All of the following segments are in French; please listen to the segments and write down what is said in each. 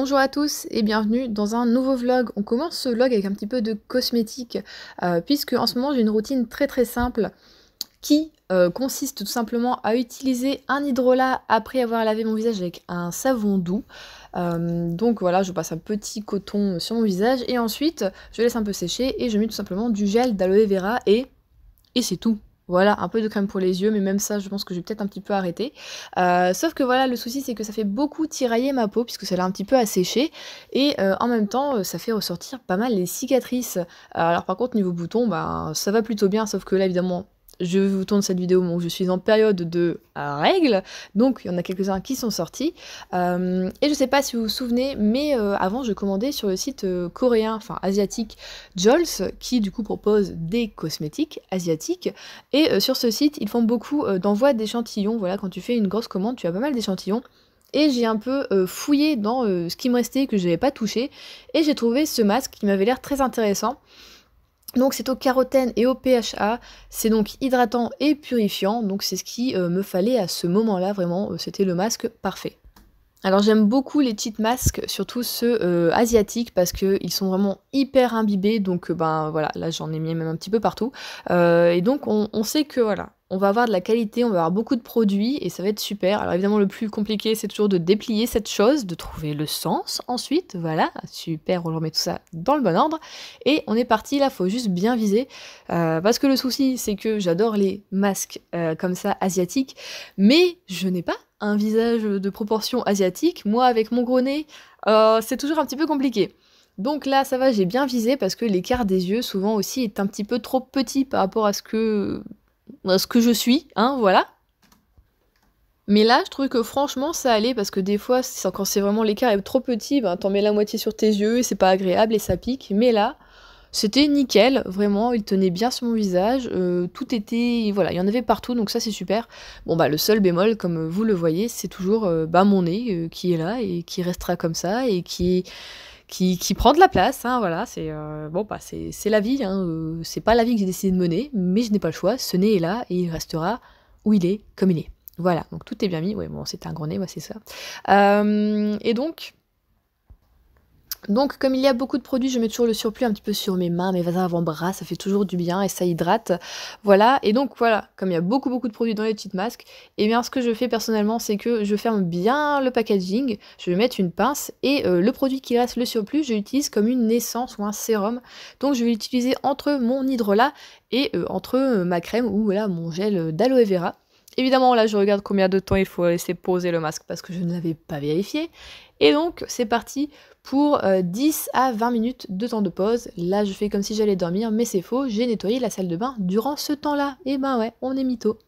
Bonjour à tous et bienvenue dans un nouveau vlog. On commence ce vlog avec un petit peu de cosmétiques puisque en ce moment j'ai une routine très simple qui consiste tout simplement à utiliser un hydrolat après avoir lavé mon visage avec un savon doux. Donc voilà, je passe un petit coton sur mon visage et ensuite je laisse un peu sécher et je mets tout simplement du gel d'aloe vera et c'est tout. Voilà, un peu de crème pour les yeux, mais même ça, je pense que je vais peut-être un petit peu arrêter. Sauf que voilà, le souci, c'est que ça fait beaucoup tirailler ma peau, puisque ça l'a un petit peu asséché, et en même temps, ça fait ressortir pas mal les cicatrices. Alors par contre, niveau boutons, bah, ça va plutôt bien, sauf que là, évidemment, je vous tourne cette vidéo où je suis en période de règles, donc il y en a quelques-uns qui sont sortis. Et je sais pas si vous vous souvenez, mais avant je commandais sur le site coréen, enfin asiatique, Jols, qui du coup propose des cosmétiques asiatiques. Et sur ce site, ils font beaucoup d'envoi d'échantillons. Voilà, quand tu fais une grosse commande, tu as pas mal d'échantillons. Et j'ai un peu fouillé dans ce qui me restait que je n'avais pas touché. Et j'ai trouvé ce masque qui m'avait l'air très intéressant. Donc c'est au carotène et au PHA, c'est donc hydratant et purifiant, donc c'est ce qui me fallait à ce moment-là, vraiment, c'était le masque parfait. Alors j'aime beaucoup les cheat masks, surtout ceux asiatiques, parce qu'ils sont vraiment hyper imbibés, donc ben voilà, là j'en ai mis même un petit peu partout. Et donc on sait que voilà, on va avoir de la qualité, on va avoir beaucoup de produits, et ça va être super. Alors évidemment le plus compliqué c'est toujours de déplier cette chose, de trouver le sens ensuite, voilà, super, on remet tout ça dans le bon ordre. Et on est parti, là faut juste bien viser, parce que le souci c'est que j'adore les masques comme ça asiatiques, mais je n'ai pas un visage de proportion asiatique. Moi, avec mon gros nez, c'est toujours un petit peu compliqué. Donc là, ça va, j'ai bien visé parce que l'écart des yeux, souvent aussi, est un petit peu trop petit par rapport à ce que je suis, hein, voilà. Mais là, je trouvais que franchement, ça allait parce que des fois, quand c'est vraiment l'écart est trop petit, ben, t'en mets la moitié sur tes yeux et c'est pas agréable et ça pique. Mais là, c'était nickel, vraiment, il tenait bien sur mon visage, tout était... voilà, il y en avait partout, donc ça c'est super. Bon bah le seul bémol, comme vous le voyez, c'est toujours bah, mon nez qui est là et qui restera comme ça et qui prend de la place, hein, voilà, c'est bon bah c'est la vie, hein, c'est pas la vie que j'ai décidé de mener, mais je n'ai pas le choix, ce nez est là et il restera où il est, comme il est. Voilà, donc tout est bien mis, ouais bon c'est un gros nez, ouais c'est ça. Et donc, comme il y a beaucoup de produits, je mets toujours le surplus un petit peu sur mes mains, mes avant-bras, ça fait toujours du bien et ça hydrate. Voilà, et donc voilà, comme il y a beaucoup de produits dans les petites masques, et bien ce que je fais personnellement, c'est que je ferme bien le packaging, je vais mettre une pince, et le produit qui reste, le surplus, je l'utilise comme une essence ou un sérum. Donc je vais l'utiliser entre mon hydrolat et entre ma crème ou voilà, mon gel d'aloe vera. Évidemment, là, je regarde combien de temps il faut laisser poser le masque parce que je ne l'avais pas vérifié. Et donc, c'est parti pour 10 à 20 minutes de temps de pause. Là, je fais comme si j'allais dormir, mais c'est faux. J'ai nettoyé la salle de bain durant ce temps-là. Et ben ouais, on est mytho.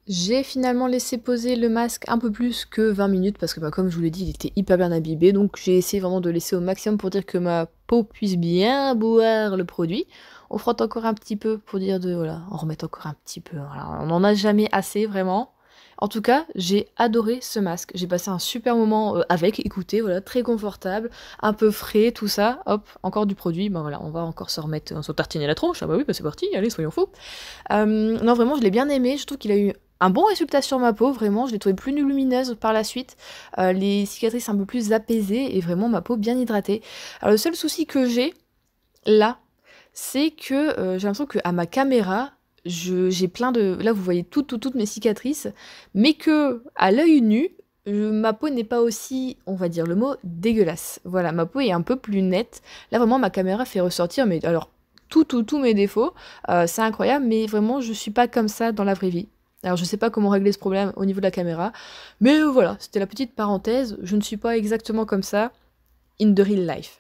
J'ai finalement laissé poser le masque un peu plus que 20 minutes parce que bah, comme je vous l'ai dit, il était hyper bien imbibé. Donc j'ai essayé vraiment de laisser au maximum pour dire que ma peau puisse bien boire le produit. On frotte encore un petit peu pour dire de... voilà, on remet encore un petit peu. Voilà, on n'en a jamais assez vraiment. En tout cas, j'ai adoré ce masque. J'ai passé un super moment avec, écoutez, voilà, très confortable, un peu frais, tout ça. Hop, encore du produit. Ben voilà, on va encore se remettre, se tartiner la tronche. Ah bah oui, bah c'est parti, allez, soyons fous. Non, vraiment, je l'ai bien aimé. Je trouve qu'il a eu un bon résultat sur ma peau, vraiment, je l'ai trouvé plus lumineuse par la suite, les cicatrices un peu plus apaisées et vraiment ma peau bien hydratée. Alors le seul souci que j'ai, là, c'est que j'ai l'impression qu'à ma caméra, j'ai plein de... Là, vous voyez toutes mes cicatrices, mais que à l'œil nu, ma peau n'est pas aussi, on va dire le mot, dégueulasse. Voilà, ma peau est un peu plus nette. Là, vraiment, ma caméra fait ressortir, mais alors, tous mes défauts. C'est incroyable, mais vraiment, je suis pas comme ça dans la vraie vie. Alors, je sais pas comment régler ce problème au niveau de la caméra, mais voilà, c'était la petite parenthèse. Je ne suis pas exactement comme ça in the real life.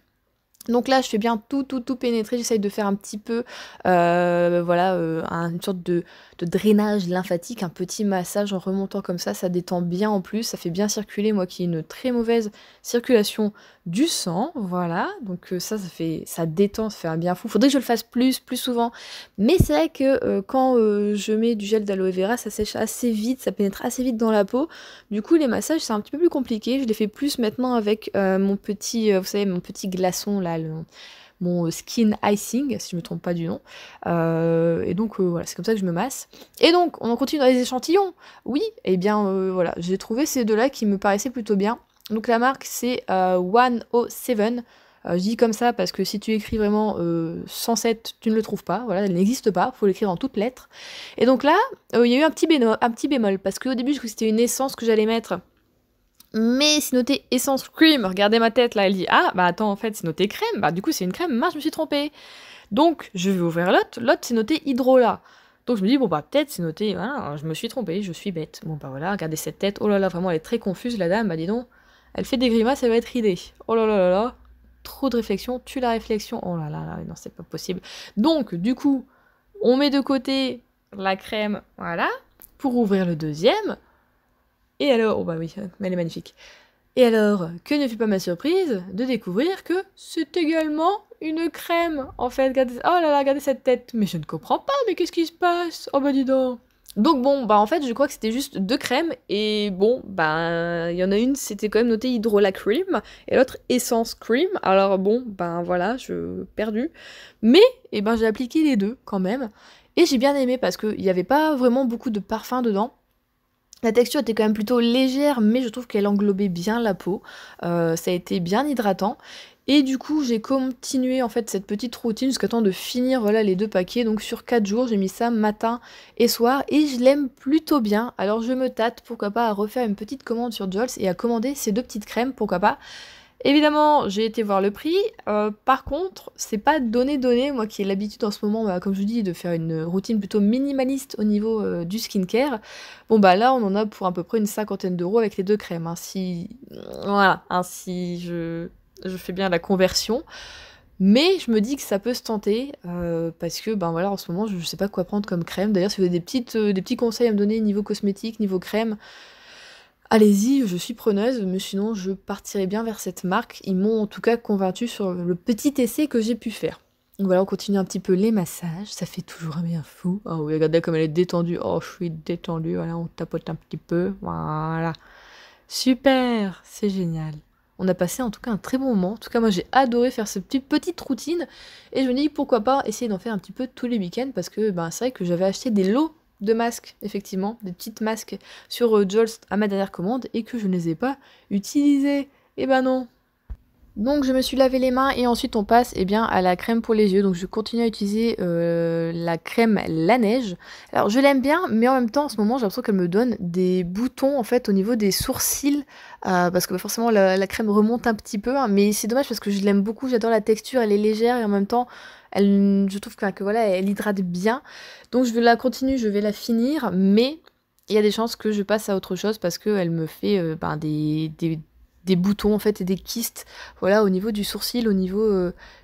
Donc là, je fais bien tout pénétrer, j'essaye de faire un petit peu, voilà, une sorte de drainage lymphatique, un petit massage en remontant comme ça détend bien en plus, ça fait bien circuler, moi qui ai une très mauvaise circulation du sang, voilà, donc ça détend, ça fait un bien fou. Faudrait que je le fasse plus souvent, mais c'est vrai que quand je mets du gel d'aloe vera, ça sèche assez vite, ça pénètre assez vite dans la peau, du coup les massages c'est un petit peu plus compliqué, je les fais plus maintenant avec mon petit, vous savez, mon petit glaçon là, mon skin icing, si je me trompe pas du nom. Et donc voilà, c'est comme ça que je me masse. Et donc, on en continue dans les échantillons. Oui, et bien voilà, j'ai trouvé ces deux-là qui me paraissaient plutôt bien. Donc la marque c'est 107. Je dis comme ça parce que si tu écris vraiment 107, tu ne le trouves pas. Voilà, elle n'existe pas. Il faut l'écrire en toutes lettres. Et donc là, il y a eu un petit bémol parce qu'au début, je croyais que c'était une essence que j'allais mettre. Mais c'est noté essence cream. Regardez ma tête là. Elle dit ah bah attends en fait c'est noté crème. Bah du coup c'est une crème. Mince, je me suis trompée. Donc je vais ouvrir l'autre. L'autre c'est noté hydrolat. Donc je me dis bon bah peut-être c'est noté. Voilà, je me suis trompée. Je suis bête. Bon bah voilà, regardez cette tête. Oh là là, vraiment elle est très confuse la dame. Bah dis donc. Elle fait des grimaces. Elle va être ridée. Oh là là là là. Trop de réflexion, tue la réflexion. Oh là là là, non, c'est pas possible. Donc, du coup, on met de côté la crème, voilà, pour ouvrir le deuxième. Et alors, oh bah oui, elle est magnifique. Et alors, que ne fut pas ma surprise de découvrir que c'est également une crème. En fait, regardez, oh là là, regardez cette tête. Mais je ne comprends pas, mais qu'est-ce qui se passe? Oh bah dis donc. Donc bon, bah en fait, je crois que c'était juste 2 crèmes, et bon, bah il y en a une, c'était quand même noté Hydrolat Cream, et l'autre Essence Cream, alors bon, ben voilà, je perdu. Mais, eh ben j'ai appliqué les deux quand même, et j'ai bien aimé parce qu'il n'y avait pas vraiment beaucoup de parfum dedans. La texture était quand même plutôt légère, mais je trouve qu'elle englobait bien la peau. Ça a été bien hydratant. Et du coup, j'ai continué en fait cette petite routine jusqu'à temps de finir voilà, les 2 paquets. Donc sur 4 jours, j'ai mis ça matin et soir. Et je l'aime plutôt bien. Alors je me tâte, pourquoi pas, à refaire une petite commande sur Jols et à commander ces 2 petites crèmes, pourquoi pas. Évidemment, j'ai été voir le prix. Par contre, c'est pas donné. Moi qui ai l'habitude en ce moment, bah, comme je vous dis, de faire une routine plutôt minimaliste au niveau du skincare. Bon bah là, on en a pour à peu près une 50aine d'euros avec les 2 crèmes. Hein. Voilà, hein, si je fais bien la conversion. Mais je me dis que ça peut se tenter, parce que ben voilà, en ce moment, je sais pas quoi prendre comme crème. D'ailleurs, si vous avez des petits conseils à me donner niveau cosmétique, niveau crème, allez-y, je suis preneuse, mais sinon je partirai bien vers cette marque. Ils m'ont en tout cas convaincue sur le petit essai que j'ai pu faire. Donc voilà, on continue un petit peu les massages, ça fait toujours un bien fou. Oh oui, regardez comme elle est détendue. Oh, je suis détendue, voilà, on tapote un petit peu, voilà. Super, c'est génial. On a passé en tout cas un très bon moment. En tout cas, moi j'ai adoré faire cette petite routine. Et je me dis pourquoi pas essayer d'en faire un petit peu tous les week-ends. Parce que ben, c'est vrai que j'avais acheté des lots de masques, effectivement, des petites masques sur Jols à ma dernière commande et que je ne les ai pas utilisés. Et ben non. Donc je me suis lavé les mains et ensuite on passe eh bien, à la crème pour les yeux. Donc je continue à utiliser la crème La Neige. Alors je l'aime bien, mais en même temps en ce moment j'ai l'impression qu'elle me donne des boutons en fait au niveau des sourcils. Parce que bah, forcément la crème remonte un petit peu. Hein, mais c'est dommage parce que je l'aime beaucoup, j'adore la texture, elle est légère et en même temps je trouve que voilà, elle hydrate bien. Donc je vais la continuer, je vais la finir, mais il y a des chances que je passe à autre chose parce qu'elle me fait ben, des boutons en fait et des kystes voilà au niveau du sourcil, au niveau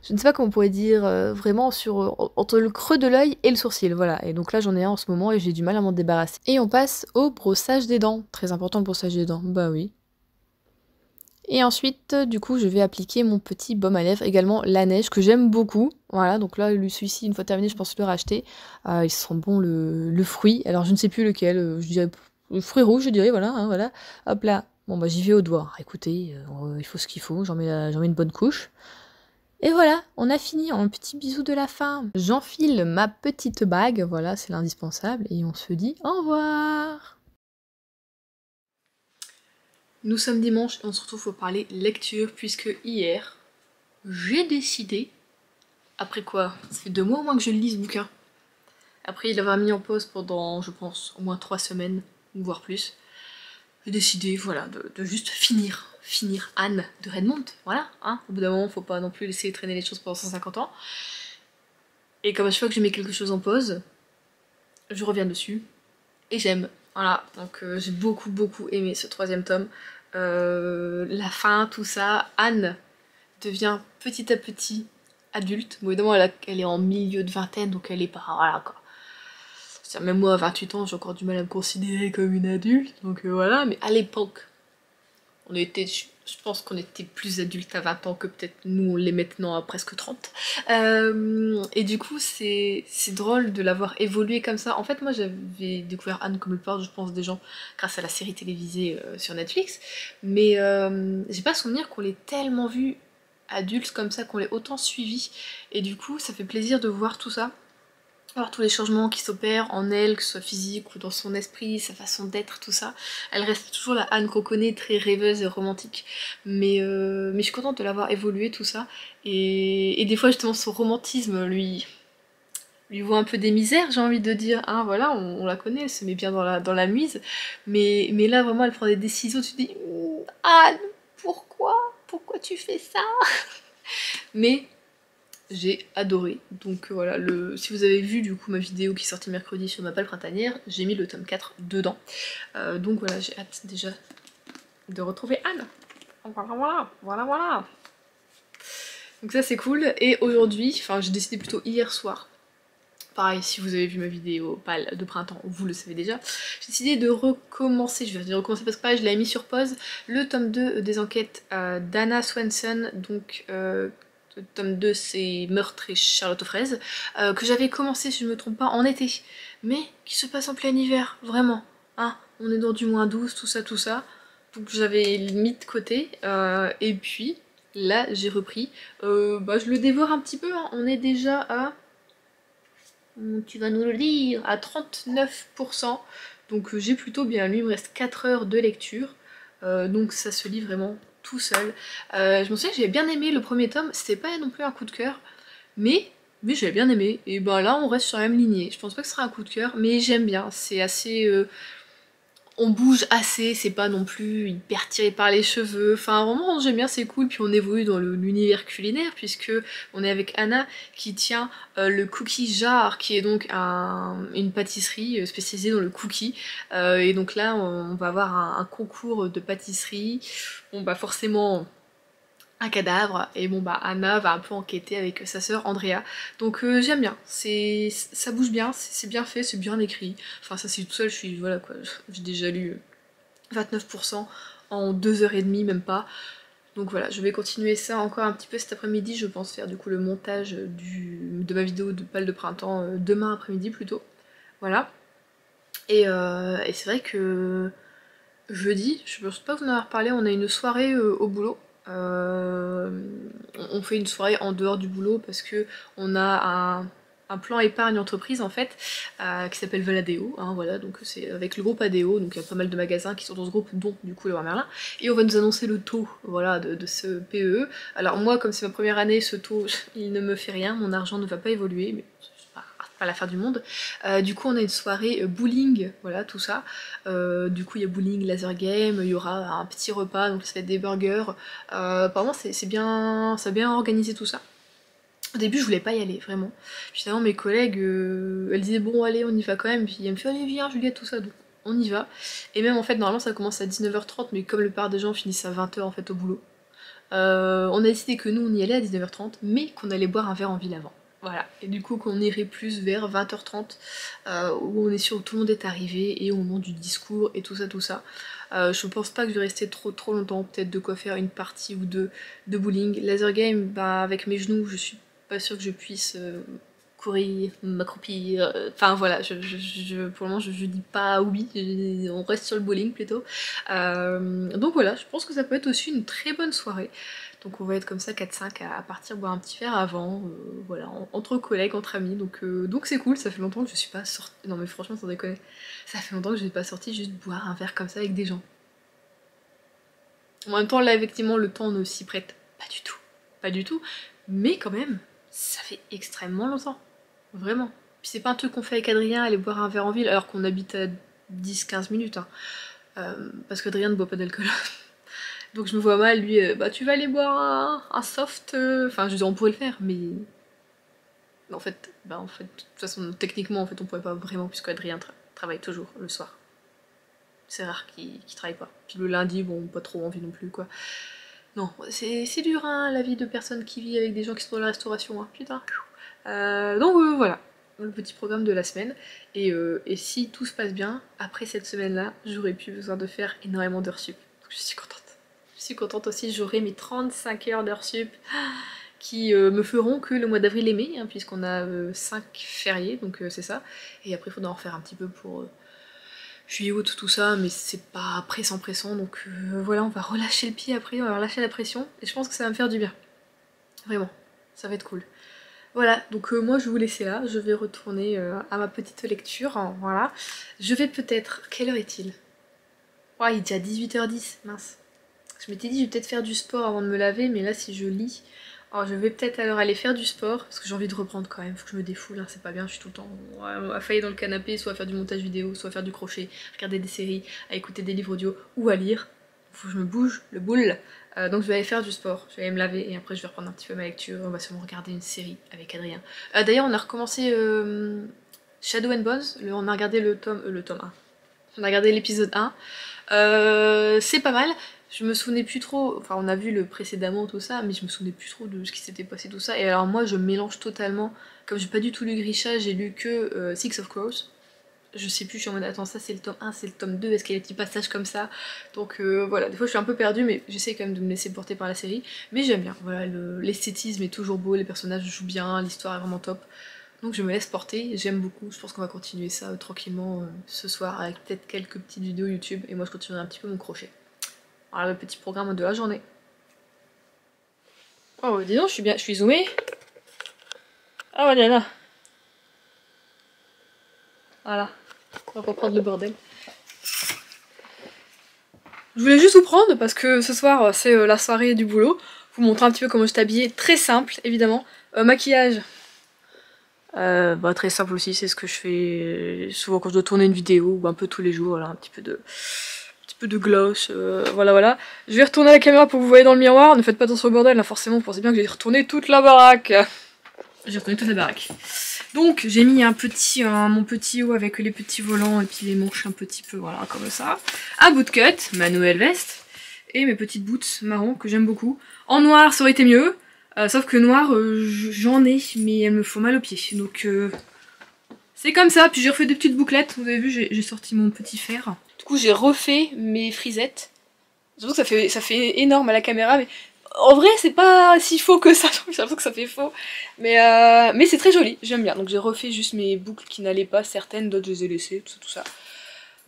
je ne sais pas comment on pourrait dire vraiment sur entre le creux de l'œil et le sourcil, voilà. Et donc là j'en ai un en ce moment et j'ai du mal à m'en débarrasser. Et on passe au brossage des dents, très important le brossage des dents, bah oui. Et ensuite, du coup, je vais appliquer mon petit baume à lèvres, également La Neige, que j'aime beaucoup. Voilà, donc là, celui-ci, une fois terminé, je pense le racheter. Il sent bon le fruit. Alors, je ne sais plus lequel, je dirais le fruit rouge, je dirais, voilà, hein, voilà. Hop là. Bon, bah, j'y vais au doigt. Écoutez, il faut ce qu'il faut, j'en mets une bonne couche. Et voilà, on a fini, un petit bisou de la fin. J'enfile ma petite bague, voilà, c'est l'indispensable, et on se dit au revoir. Nous sommes dimanche et on se retrouve pour parler lecture puisque hier, j'ai décidé, après quoi, ça fait 2 mois au moins que je lis ce bouquin. Après il avait mis en pause pendant, je pense, au moins 3 semaines, voire plus. J'ai décidé, voilà, de juste finir Anne de Redmond, voilà, hein. Au bout d'un moment, faut pas non plus laisser traîner les choses pendant 150 ans. Et comme à chaque fois que je mets quelque chose en pause, je reviens dessus et j'aime. Voilà, donc j'ai beaucoup aimé ce 3e tome. La fin, tout ça. Anne devient petit à petit adulte. Bon, évidemment, elle est en milieu de vingtaine, donc elle est pas... Voilà, quoi. Même moi, à 28 ans, j'ai encore du mal à me considérer comme une adulte, donc voilà. Mais à l'époque, je pense qu'on était plus adultes à 20 ans que peut-être nous on l'est maintenant à presque 30. Et du coup c'est drôle de l'avoir évolué comme ça. En fait moi j'avais découvert Anne comme le plupart je pense des gens grâce à la série télévisée sur Netflix. Mais j'ai pas souvenir qu'on l'ait tellement vu adulte comme ça, qu'on l'ait autant suivi. Et du coup ça fait plaisir de voir tout ça. Alors tous les changements qui s'opèrent en elle, que ce soit physique ou dans son esprit, sa façon d'être, tout ça. Elle reste toujours la Anne qu'on connaît, très rêveuse et romantique. Mais je suis contente de l'avoir évolué, tout ça. Et des fois justement son romantisme lui voit un peu des misères, j'ai envie de dire. Hein, voilà, on la connaît, elle se met bien dans la mise. Mais là vraiment elle prend des décisions, tu te dis Anne, pourquoi? Pourquoi tu fais ça? Mais j'ai adoré. Donc voilà, si vous avez vu du coup ma vidéo qui est sortie mercredi sur ma palle printanière, j'ai mis le tome 4 dedans. Donc voilà, j'ai hâte déjà de retrouver Anne. Voilà. Donc ça c'est cool. Et aujourd'hui, enfin j'ai décidé plutôt hier soir, pareil, si vous avez vu ma vidéo pâle de printemps, vous le savez déjà, j'ai décidé de recommencer, je vais dire recommencer parce que pareil, je l'avais mis sur pause, le tome 2 des enquêtes d'Anna Swanson, donc le tome 2 c'est Meurtre et Charlotte aux fraises, que j'avais commencé, si je me trompe pas, en été, mais qui se passe en plein hiver, vraiment. Hein, on est dans du -12, tout ça, donc j'avais mis de côté, et puis là j'ai repris, je le dévore un petit peu, hein. On est déjà à... Tu vas nous le dire, à 39%. Donc j'ai plutôt bien lu, il me reste 4 heures de lecture. Donc ça se lit vraiment tout seul. Je me souviens que j'avais bien aimé le premier tome, c'était pas non plus un coup de cœur, mais j'avais bien aimé. Et ben là on reste sur la même lignée. Je pense pas que ce sera un coup de cœur, mais j'aime bien. C'est assez... on bouge assez, c'est pas non plus hyper tiré par les cheveux, enfin vraiment j'aime bien, c'est cool, puis on évolue dans l'univers culinaire puisque on est avec Anna qui tient le Cookie Jar qui est donc une pâtisserie spécialisée dans le cookie, et donc là on va avoir un concours de pâtisserie, bon bah forcément un cadavre, et bon bah Anna va un peu enquêter avec sa sœur Andrea, donc j'aime bien, ça bouge bien, c'est bien fait, c'est bien écrit, enfin ça c'est tout seul, voilà quoi, j'ai déjà lu 29% en 2h30 même pas, donc voilà, je vais continuer ça encore un petit peu cet après-midi, je pense faire du coup le montage de ma vidéo de pâle de printemps demain après-midi plutôt, voilà, et c'est vrai que jeudi, je pense pas vous en avoir parlé, on a une soirée au boulot. Euh, on fait une soirée en dehors du boulot parce que on a un plan épargne entreprise en fait, qui s'appelle Valadeo, hein, voilà, donc c'est avec le groupe ADO, donc il y a pas mal de magasins qui sont dans ce groupe, dont du coup le Roi Merlin, et on va nous annoncer le taux, voilà, de ce PE. Alors moi, comme c'est ma première année, ce taux, il ne me fait rien, mon argent ne va pas évoluer, mais pas l'affaire du monde. Du coup on a une soirée bowling, voilà tout ça. Du coup il y a bowling, laser game, il y aura un petit repas, donc ça va être des burgers. Apparemment c'est bien, ça a bien organisé tout ça. Au début je voulais pas y aller vraiment. Puis finalement mes collègues elles disaient bon allez on y va quand même, puis elles me fait allez viens Juliette tout ça, donc on y va. Et même en fait normalement ça commence à 19h30, mais comme le plupart des gens finissent à 20h en fait au boulot, on a décidé que nous on y allait à 19h30, mais qu'on allait boire un verre en ville avant. Voilà, et du coup qu'on irait plus vers 20h30, où on est sûr que tout le monde est arrivé, et au moment du discours et tout ça, tout ça. Je pense pas que je vais rester trop longtemps, peut-être de quoi faire une partie ou deux de bowling. Laser game, bah avec mes genoux, je suis pas sûre que je puisse courir, m'accroupir, enfin voilà, pour le moment je dis pas oui, on reste sur le bowling plutôt. Donc voilà, je pense que ça peut être aussi une très bonne soirée. Donc on va être comme ça 4-5 à partir boire un petit verre avant, voilà, entre collègues, entre amis, donc c'est cool, ça fait longtemps que je suis pas sortie, non mais franchement sans déconner, ça fait longtemps que je suis pas sortie juste boire un verre comme ça avec des gens. En même temps là effectivement le temps ne s'y prête pas du tout, mais quand même, ça fait extrêmement longtemps, vraiment. Puis c'est pas un truc qu'on fait avec Adrien, aller boire un verre en ville alors qu'on habite à 10-15 minutes, hein. Parce qu'Adrien ne boit pas d'alcool. Donc je me vois mal, lui, bah tu vas aller boire un soft, enfin je veux dire on pourrait le faire, mais en fait, de toute façon techniquement en fait on pourrait pas vraiment puisque Adrien travaille toujours le soir. C'est rare qu'il travaille pas. Puis le lundi, bon pas trop envie non plus quoi. Non, c'est dur hein, la vie de personne qui vit avec des gens qui sont dans la restauration, hein, putain. Donc voilà, le petit programme de la semaine. Et si tout se passe bien, après cette semaine-là, j'aurai plus besoin de faire énormément d'heures sup. Donc je suis contente. Je suis contente aussi, j'aurai mes 35 heures d'heures sup qui me feront que le mois d'avril et mai, hein, puisqu'on a 5 fériés, donc c'est ça. Et après il faudra en refaire un petit peu pour juillet, août, tout ça, mais c'est pas pressant, donc voilà, on va relâcher le pied après, on va relâcher la pression, et je pense que ça va me faire du bien. Vraiment, ça va être cool. Voilà, donc moi je vais vous laisser là, je vais retourner à ma petite lecture, hein, voilà. Je vais peut-être... Quelle heure est-il? Ouais, il est déjà 18h10, mince. Je m'étais dit je vais peut-être faire du sport avant de me laver, mais là si je lis... Alors je vais peut-être alors aller faire du sport, parce que j'ai envie de reprendre quand même, faut que je me défoule, hein, c'est pas bien, je suis tout le temps affalée dans le canapé, soit à faire du montage vidéo, soit à faire du crochet, regarder des séries, à écouter des livres audio, ou à lire. Faut que je me bouge le boule. Donc je vais aller faire du sport, je vais aller me laver et après je vais reprendre un petit peu ma lecture, on va sûrement regarder une série avec Adrien. D'ailleurs on a recommencé Shadow and Bones, on a regardé le tome 1. On a regardé l'épisode 1. C'est pas mal, je me souvenais plus trop, enfin on a vu le précédemment tout ça, mais je me souvenais plus trop de ce qui s'était passé tout ça. Et alors moi je mélange totalement, comme j'ai pas du tout lu Grisha, j'ai lu que Six of Crows. Je sais plus, je suis en mode attends ça c'est le tome 1, c'est le tome 2, est-ce qu'il y a des petits passages comme ça? Donc voilà, des fois je suis un peu perdue mais j'essaie quand même de me laisser porter par la série. Mais j'aime bien, voilà, l'esthétisme est toujours beau, les personnages jouent bien, l'histoire est vraiment top. Donc je me laisse porter, j'aime beaucoup, je pense qu'on va continuer ça tranquillement ce soir avec peut-être quelques petites vidéos YouTube et moi je continuerai un petit peu mon crochet. Voilà le petit programme de la journée. Oh dis donc, je suis zoomée. Ah voilà. Voilà, on va reprendre le bordel. Je voulais juste vous prendre parce que ce soir c'est la soirée du boulot. Vous montrer un petit peu comment je suis habillée, très simple évidemment. Maquillage, bah, très simple aussi, c'est ce que je fais souvent quand je dois tourner une vidéo ou un peu tous les jours, voilà, un petit peu de gloss, voilà. Je vais retourner la caméra pour que vous voyez dans le miroir, ne faites pas attention au bordel, là forcément vous pensez bien que j'ai retourné toute la baraque. J'ai retourné toute la baraque. Donc j'ai mis mon petit haut avec les petits volants et puis les manches un petit peu, voilà, comme ça. Un bootcut, ma nouvelle veste, et mes petites boots marron que j'aime beaucoup. En noir ça aurait été mieux, sauf que noir j'en ai, mais elles me font mal aux pieds. Donc c'est comme ça, puis j'ai refait des petites bouclettes, vous avez vu j'ai sorti mon petit fer. Du coup j'ai refait mes frisettes. J'avoue que ça fait énorme à la caméra, mais en vrai c'est pas si faux que ça, j'ai l'impression que ça fait faux. Mais c'est très joli, j'aime bien. Donc j'ai refait juste mes boucles qui n'allaient pas, certaines, d'autres je les ai laissées, tout ça.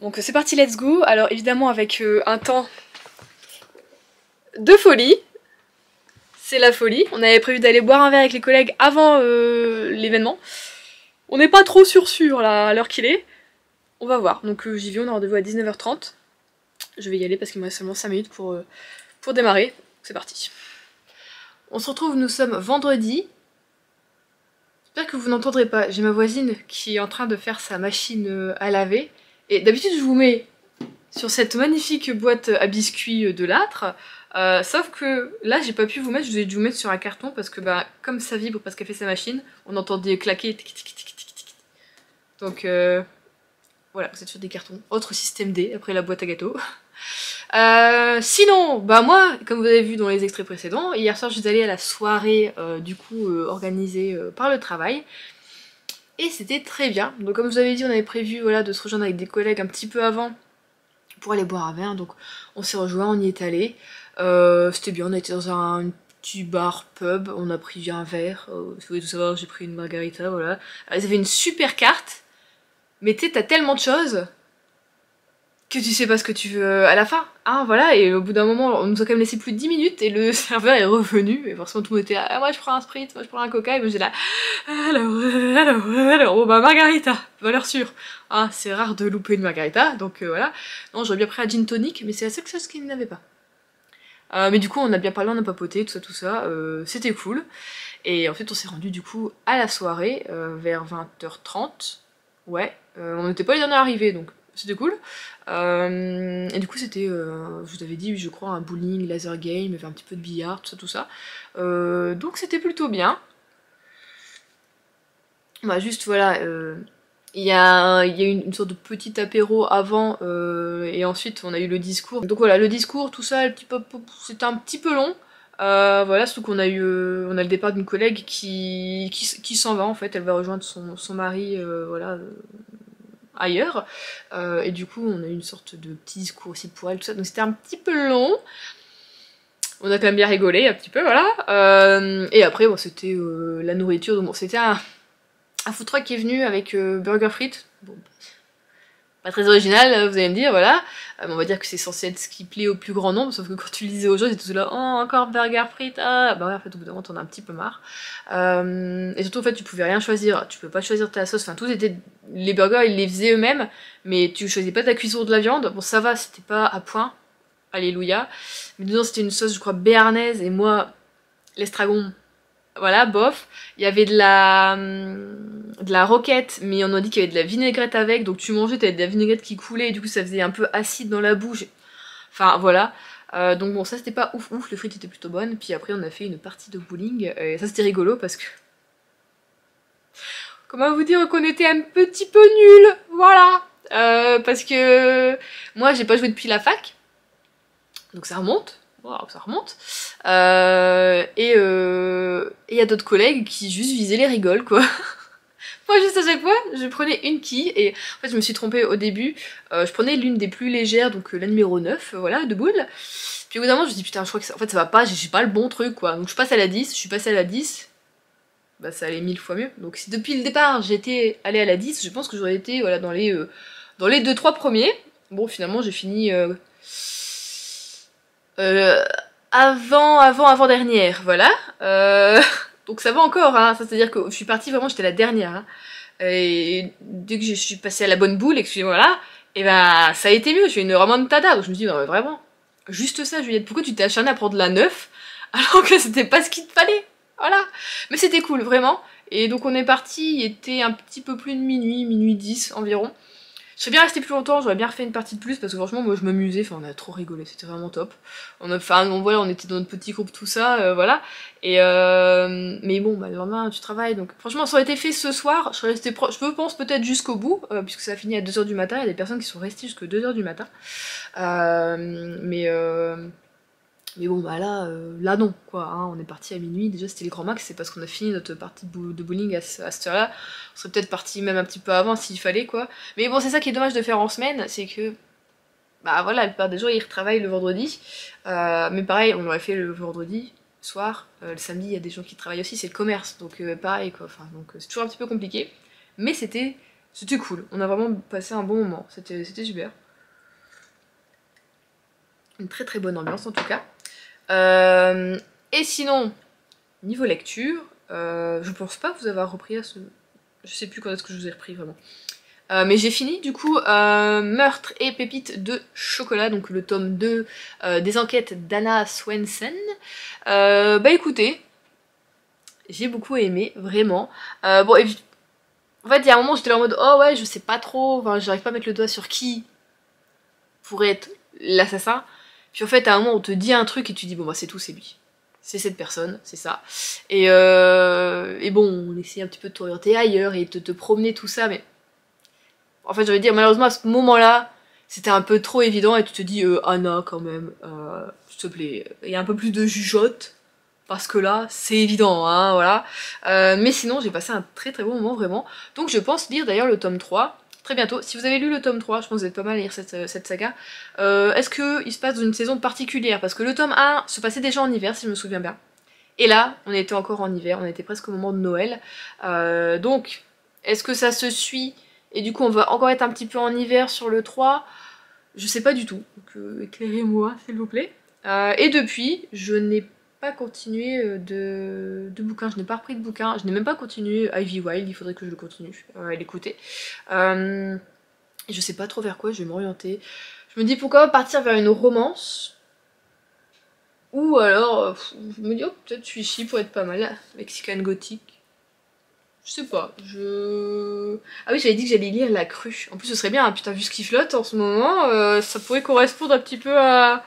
Donc c'est parti, let's go. Alors évidemment avec un temps de folie. C'est la folie. On avait prévu d'aller boire un verre avec les collègues avant l'événement. On n'est pas trop sûr là, à l'heure qu'il est. On va voir. Donc j'y vais, on a rendez-vous à 19h30. Je vais y aller parce qu'il me reste seulement 5 minutes pour démarrer. C'est parti. On se retrouve, nous sommes vendredi. J'espère que vous n'entendrez pas. J'ai ma voisine qui est en train de faire sa machine à laver. Et d'habitude je vous mets sur cette magnifique boîte à biscuits de Lâtre. Sauf que là j'ai pas pu vous mettre, je vous ai dû vous mettre sur un carton parce que bah comme ça vibre parce qu'elle fait sa machine, on entendait claquer. Donc voilà, vous êtes sur des cartons. Autre système D après la boîte à gâteaux. Sinon, bah moi, comme vous avez vu dans les extraits précédents, hier soir je suis allée à la soirée du coup organisée par le travail. Et c'était très bien. Donc comme je vous avais dit, on avait prévu voilà, de se rejoindre avec des collègues un petit peu avant pour aller boire un verre. Donc on s'est rejoints, on y est allé. C'était bien, on a été dans un petit bar pub, on a pris un verre. Si vous voulez tout savoir, j'ai pris une margarita, voilà. Ils avaient une super carte, mais tu sais, t'as tellement de choses que tu sais pas ce que tu veux à la fin, hein, voilà, et au bout d'un moment, on nous a quand même laissé plus de 10 minutes, et le serveur est revenu, et forcément tout le monde était là, ah, moi je prends un Sprite, moi je prends un Coca, et moi j'étais là, alors, oh bah margarita, valeur sûre, hein, c'est rare de louper une margarita, donc voilà, non j'aurais bien pris un gin tonic, mais c'est la seule chose qu'il n'avait pas. Mais du coup on a bien parlé, on a papoté, tout ça, c'était cool, et ensuite on s'est rendu du coup à la soirée, vers 20h30, ouais, on n'était pas les derniers arrivés, donc c'était cool. Et du coup c'était, je vous avais dit, je crois, un bowling, laser game, il y avait un petit peu de billard, tout ça. Donc c'était plutôt bien. Bah juste voilà, il y a eu une sorte de petit apéro avant, et ensuite on a eu le discours. Donc voilà, le discours, tout ça, c'était un petit peu long. Voilà, surtout qu'on a on a le départ d'une collègue qui s'en va en fait, elle va rejoindre son mari, voilà, ailleurs, et du coup on a eu une sorte de petit discours aussi pour elle, tout ça, donc c'était un petit peu long. On a quand même bien rigolé un petit peu, voilà. Et après bon, c'était la nourriture, donc bon, c'était un food truck qui est venu avec burger frites. Bon, Pas très original, vous allez me dire, voilà. On va dire que c'est censé être ce qui plaît au plus grand nombre, sauf que quand tu le disais aux gens, ils étaient tous là, oh, encore burger frites, ah, bah ouais, en fait, au bout d'un moment, t'en as un petit peu marre. Et surtout, en fait, tu pouvais rien choisir, tu peux pas choisir ta sauce, enfin, tous étaient, les burgers, ils les faisaient eux-mêmes, mais tu choisissais pas ta cuisson de la viande, bon, ça va, c'était pas à point, alléluia. Mais dedans, c'était une sauce, je crois, béarnaise, et moi, l'estragon, voilà, bof. Il y avait de la roquette, mais on a dit qu'il y avait de la vinaigrette avec, donc tu mangeais, t'avais de la vinaigrette qui coulait, et du coup ça faisait un peu acide dans la bouche. Enfin voilà. Donc bon, ça c'était pas ouf ouf, les frites étaient plutôt bonnes. Puis après on a fait une partie de bowling, et ça c'était rigolo parce que... Comment vous dire qu'on était un petit peu nuls, voilà. Parce que moi j'ai pas joué depuis la fac, donc ça remonte. Wow, ça remonte. Et il y a d'autres collègues qui juste visaient les rigoles, quoi. Moi, juste à chaque fois, je prenais une quille, et en fait, je me suis trompée au début. Je prenais l'une des plus légères, donc la numéro 9, voilà, de boule. Puis au bout d'un moment, je me dis, putain, je crois que ça, en fait, ça va pas, j'ai pas le bon truc, quoi. Donc je passe à la 10, je suis passée à la 10. Bah, ça allait 1000 fois mieux. Donc si depuis le départ, j'étais allée à la 10, je pense que j'aurais été, voilà, dans les 2-3 premiers. Bon, finalement, j'ai fini... avant dernière, voilà. Donc ça va encore, hein. Ça, c'est-à-dire que je suis partie vraiment, j'étais la dernière. Hein. Et dès que je suis passée à la bonne boule, excusez-moi là, et ben ça a été mieux. J'ai eu une remontada. Donc je me dis, non, vraiment, juste ça, Juliette, pourquoi tu t'es acharnée à prendre la 9 alors que c'était pas ce qu'il te fallait? Voilà. Mais c'était cool, vraiment. Et donc on est parti, il était un petit peu plus de minuit, minuit 10 environ. Je serais bien restée plus longtemps, j'aurais bien refait une partie de plus parce que franchement moi je m'amusais, enfin on a trop rigolé, c'était vraiment top. Voilà, on était dans notre petit groupe tout ça, voilà. Et mais bon, bah, le lendemain tu travailles, donc franchement ça aurait été fait ce soir, je serais restée je pense peut-être jusqu'au bout, puisque ça a fini à 2h du matin, il y a des personnes qui sont restées jusqu'à 2h du matin. Mais bon bah là non quoi, hein, on est parti à minuit, déjà c'était le grand max, c'est parce qu'on a fini notre partie de bowling à cette heure là, on serait peut-être parti même un petit peu avant s'il fallait quoi. Mais bon c'est ça qui est dommage de faire en semaine, c'est que bah voilà, la plupart des jours ils retravaillent le vendredi, mais pareil on l'aurait fait le vendredi soir, le samedi il y a des gens qui travaillent aussi, c'est le commerce, donc pareil quoi, enfin donc c'est toujours un petit peu compliqué, mais c'était cool, on a vraiment passé un bon moment, c'était super. Une très très bonne ambiance en tout cas. Et sinon, niveau lecture, je pense pas vous avoir repris à ce... Je sais plus quand est-ce que je vous ai repris vraiment. Mais j'ai fini du coup Meurtre et pépites de chocolat, donc le tome 2 des enquêtes d'Anna Swensen. Bah écoutez, j'ai beaucoup aimé, vraiment. Bon, en fait il y a un moment où j'étais là en mode oh ouais je sais pas trop, enfin j'arrive pas à mettre le doigt sur qui pourrait être l'assassin. Puis en fait, à un moment, on te dit un truc et tu dis, bon bah c'est tout, c'est lui. C'est cette personne, c'est ça. Et bon, on essaie un petit peu de t'orienter ailleurs et de te promener tout ça, mais... En fait, j'allais dire, malheureusement, à ce moment-là, c'était un peu trop évident et tu te dis, Anna, quand même, s'il te plaît, il y a un peu plus de jugeote. Parce que là, c'est évident, hein, voilà. Mais sinon, j'ai passé un très très bon moment, vraiment. Donc je pense lire d'ailleurs le tome 3 très bientôt. Si vous avez lu le tome 3, je pense que vous êtes pas mal à lire cette saga. Est-ce qu'il se passe dans une saison particulière? Parce que le tome 1 se passait déjà en hiver, si je me souviens bien. Et là, on était encore en hiver, on était presque au moment de Noël. Donc, est-ce que ça se suit? Et du coup, on va encore être un petit peu en hiver sur le 3. Je sais pas du tout. Donc, éclairez-moi, s'il vous plaît. Et depuis, je n'ai pas continué de bouquins, je n'ai pas repris de bouquins, je n'ai même pas continué Ivy Wild, il faudrait que je le continue à l'écouter. Je sais pas trop vers quoi je vais m'orienter. Je me dis pourquoi partir vers une romance, ou alors je me dis oh peut-être Suicide pourrait être pas mal, Mexican Gothic. Je sais pas, Ah oui j'avais dit que j'allais lire La Crue, en plus ce serait bien, hein, putain vu ce qui flotte en ce moment, ça pourrait correspondre un petit peu à...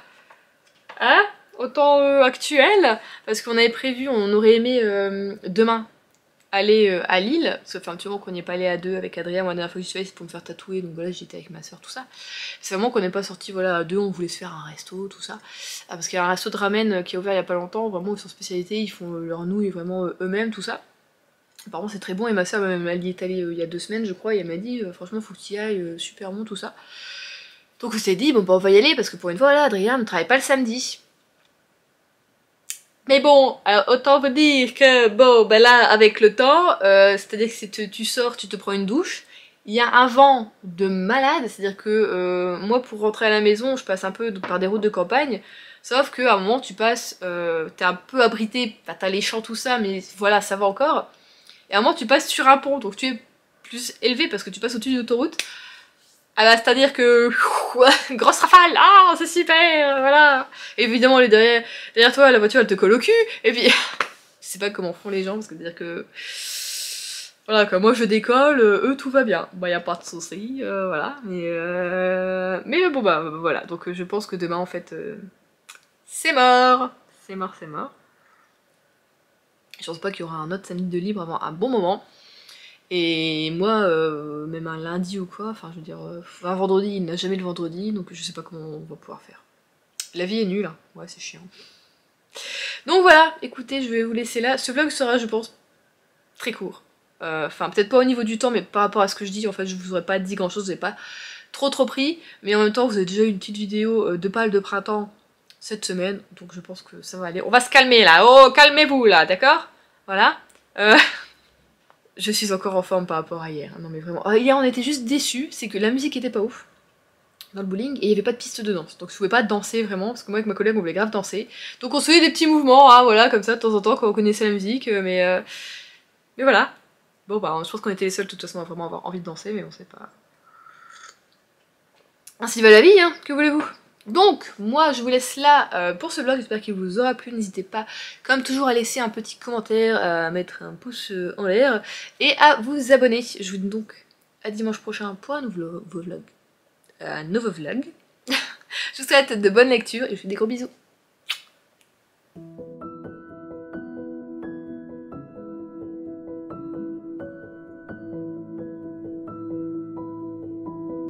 Hein, au temps actuel, parce qu'on avait prévu, on aurait aimé demain aller à Lille, ça fait un petit moment qu'on n'y est pas allé à deux avec Adrien, moi la dernière fois que je suis allée c'est pour me faire tatouer, donc voilà j'étais avec ma soeur, tout ça. C'est vraiment qu'on n'est pas sorti voilà, à deux, on voulait se faire un resto, tout ça, parce qu'il y a un resto de ramen qui est ouvert il y a pas longtemps, vraiment ils sont spécialité, ils font leurs nouilles vraiment eux-mêmes, tout ça. Apparemment c'est très bon, et ma soeur elle y est allée il y a 2 semaines je crois, et elle m'a dit franchement faut que tu y ailles, super bon tout ça. Donc on s'est dit bon bah on va y aller, parce que pour une fois là Adrien ne travaille pas le samedi. Mais bon, autant vous dire que, bon, ben là, avec le temps, c'est-à-dire que si tu sors, tu te prends une douche, il y a un vent de malade, c'est-à-dire que moi pour rentrer à la maison, je passe un peu par des routes de campagne, sauf qu'à un moment tu passes, t'es un peu abrité, bah, t'as les champs tout ça, mais voilà, ça va encore. Et à un moment tu passes sur un pont, donc tu es plus élevé parce que tu passes au-dessus de l'autoroute. Ah bah, c'est-à-dire que grosse rafale, ah c'est super, voilà. Et évidemment derrière toi la voiture elle te colle au cul, et puis je sais pas comment font les gens parce que c'est-à-dire que voilà quoi, moi je décolle, eux tout va bien, bah y a pas de soucis, voilà, mais bon bah voilà, donc je pense que demain en fait c'est mort, c'est mort, c'est mort. Je pense pas qu'il y aura un autre samedi de libre avant un bon moment. Et moi, même un lundi ou quoi, enfin je veux dire, un vendredi, il n'a jamais le vendredi, donc je sais pas comment on va pouvoir faire. La vie est nulle, hein. Ouais c'est chiant. Donc voilà, écoutez, je vais vous laisser là. Ce vlog sera, je pense, très court. Enfin, peut-être pas au niveau du temps, mais par rapport à ce que je dis, en fait, je vous aurais pas dit grand-chose, vous n'avez pas trop pris. Mais en même temps, vous avez déjà eu une petite vidéo de pâle de printemps cette semaine, donc je pense que ça va aller. On va se calmer là, oh, calmez-vous là, d'accord? Voilà. Je suis encore en forme par rapport à hier, non mais vraiment. Hier, on était juste déçus, c'est que la musique était pas ouf dans le bowling et il y avait pas de piste de danse, donc je pouvais pas danser vraiment parce que moi avec ma collègue on voulait grave danser, donc on se faisait des petits mouvements, hein, voilà, comme ça de temps en temps quand on connaissait la musique, mais voilà. Bon bah je pense qu'on était les seuls de toute façon à vraiment avoir envie de danser, mais on sait pas. Ainsi va la vie, hein, que voulez-vous. Donc moi je vous laisse là pour ce vlog, j'espère qu'il vous aura plu, n'hésitez pas comme toujours à laisser un petit commentaire, à mettre un pouce en l'air et à vous abonner. Je vous dis donc à dimanche prochain pour un nouveau vlog. Un nouveau vlog. Je vous souhaite de bonnes lectures et je vous fais des gros bisous.